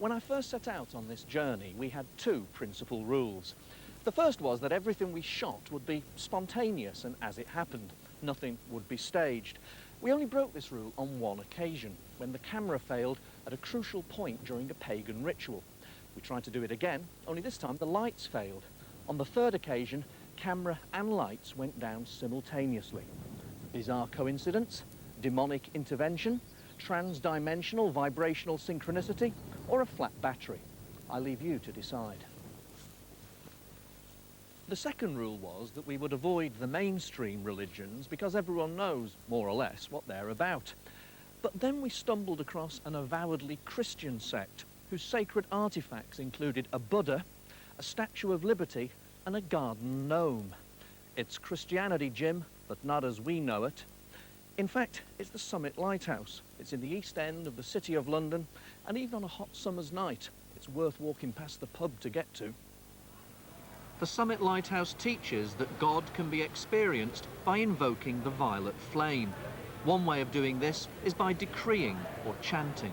When I first set out on this journey, we had two principal rules. The first was that everything we shot would be spontaneous and as it happened. Nothing would be staged. We only broke this rule on one occasion, when the camera failed at a crucial point during a pagan ritual. We tried to do it again, only this time the lights failed. On the third occasion, camera and lights went down simultaneously. Bizarre coincidence, demonic intervention, trans-dimensional vibrational synchronicity, or a flat battery? I leave you to decide. The second rule was that we would avoid the mainstream religions because everyone knows, more or less, what they're about. But then we stumbled across an avowedly Christian sect whose sacred artifacts included a Buddha, a Statue of Liberty, and a garden gnome. It's Christianity, Jim, but not as we know it. In fact, it's the Summit Lighthouse. It's in the East End of the City of London, and even on a hot summer's night, it's worth walking past the pub to get to. The Summit Lighthouse teaches that God can be experienced by invoking the violet flame. One way of doing this is by decreeing or chanting.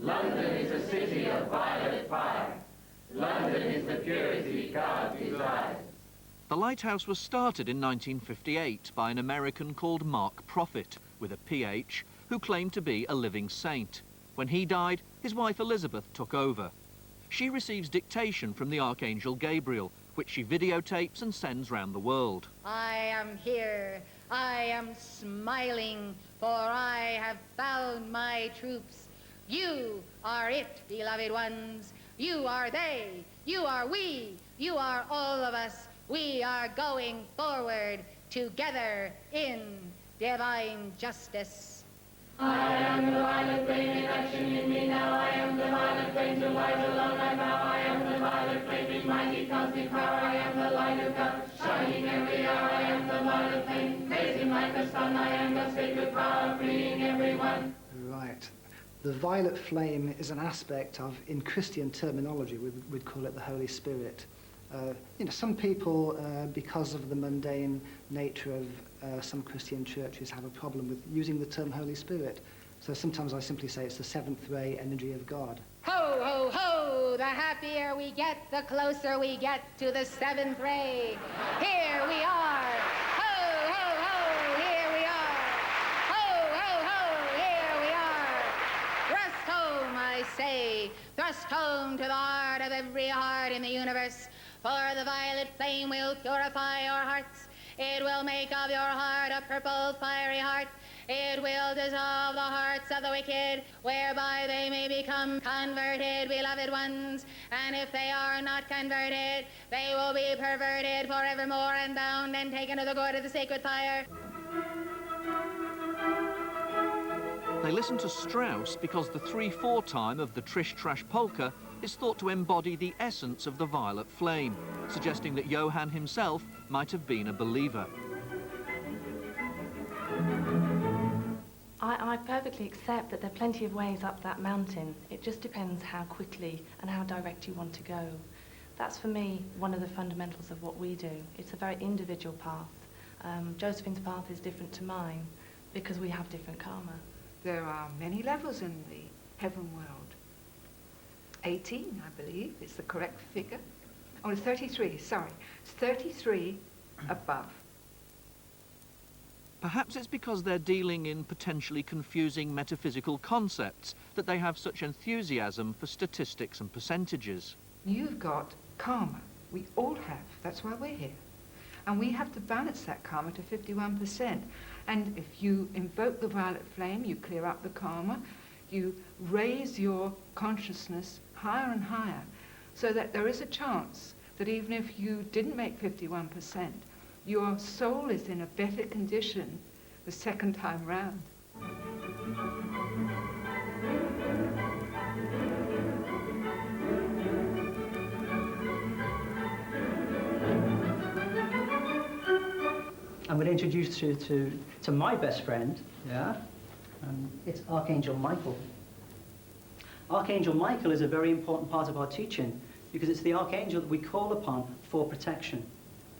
London is a city of violet fire. London is the purity God desires. The lighthouse was started in 1958 by an American called Mark Prophet, with a PH, who claimed to be a living saint. When he died, his wife Elizabeth took over. She receives dictation from the Archangel Gabriel, which she videotapes and sends round the world. I am here. I am smiling, for I have found my troops. You are it, beloved ones. You are they. You are we. You are all of us. We are going forward together in divine justice. I am the violet flame in action in me now. I am the violet flame to light alone I vow. I am the violet flame in mighty cosmic power. I am the light of God, shining every hour. I am the violet flame, blazing like the sun. I am the sacred power, freeing everyone. Right. The violet flame is an aspect of, in Christian terminology, we'd call it the Holy Spirit. Some people, because of the mundane nature of some Christian churches, have a problem with using the term Holy Spirit. So sometimes I simply say it's the seventh ray energy of God. Ho, ho, ho! The happier we get, the closer we get to the seventh ray. Here we are. Ho, ho, ho! Here we are. Ho, ho, ho! Here we are. Thrust home, I say. Thrust home to the heart of every heart in the universe. For the violet flame will purify your hearts. It will make of your heart a purple fiery heart. It will dissolve the hearts of the wicked, whereby they may become converted, beloved ones. And if they are not converted, they will be perverted forevermore and bound and taken to the gourd of the sacred fire. They listen to Strauss because the 3/4 time of the Trish Trash polka is thought to embody the essence of the violet flame, suggesting that Johann himself might have been a believer. I perfectly accept that there are plenty of ways up that mountain. It just depends how quickly and how direct you want to go. That's, for me, one of the fundamentals of what we do. It's a very individual path. Josephine's path is different to mine because we have different karma. There are many levels in the heaven world. 18, I believe, is the correct figure. Oh, 33, sorry. It's 33 above. Perhaps it's because they're dealing in potentially confusing metaphysical concepts that they have such enthusiasm for statistics and percentages. You've got karma. We all have. That's why we're here. And we have to balance that karma to 51%. And if you invoke the violet flame, you clear up the karma, you raise your consciousness higher and higher, so that there is a chance that even if you didn't make 51%, your soul is in a better condition the second time round. I'm going to introduce you to my best friend, yeah? It's Archangel Michael. Archangel Michael is a very important part of our teaching because it's the archangel that we call upon for protection.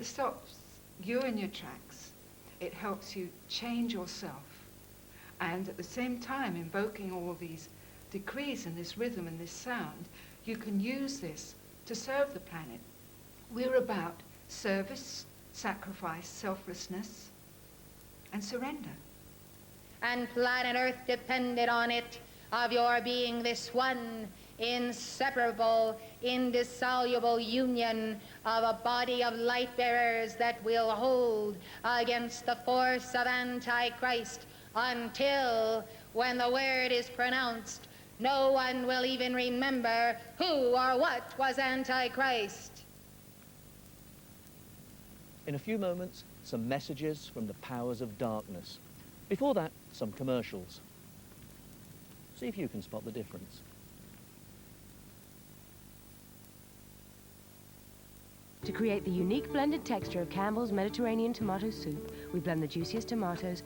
It stops you in your tracks. It helps you change yourself. And at the same time, invoking all these decrees and this rhythm and this sound, you can use this to serve the planet. We're about service, sacrifice, selflessness, and surrender. And planet Earth depended on it, of your being this one inseparable, indissoluble union of a body of light bearers that will hold against the force of Antichrist until, when the word is pronounced, no one will even remember who or what was Antichrist. In a few moments, some messages from the powers of darkness. Before that, some commercials. See if you can spot the difference. To create the unique blended texture of Campbell's Mediterranean tomato soup, we blend the juiciest tomatoes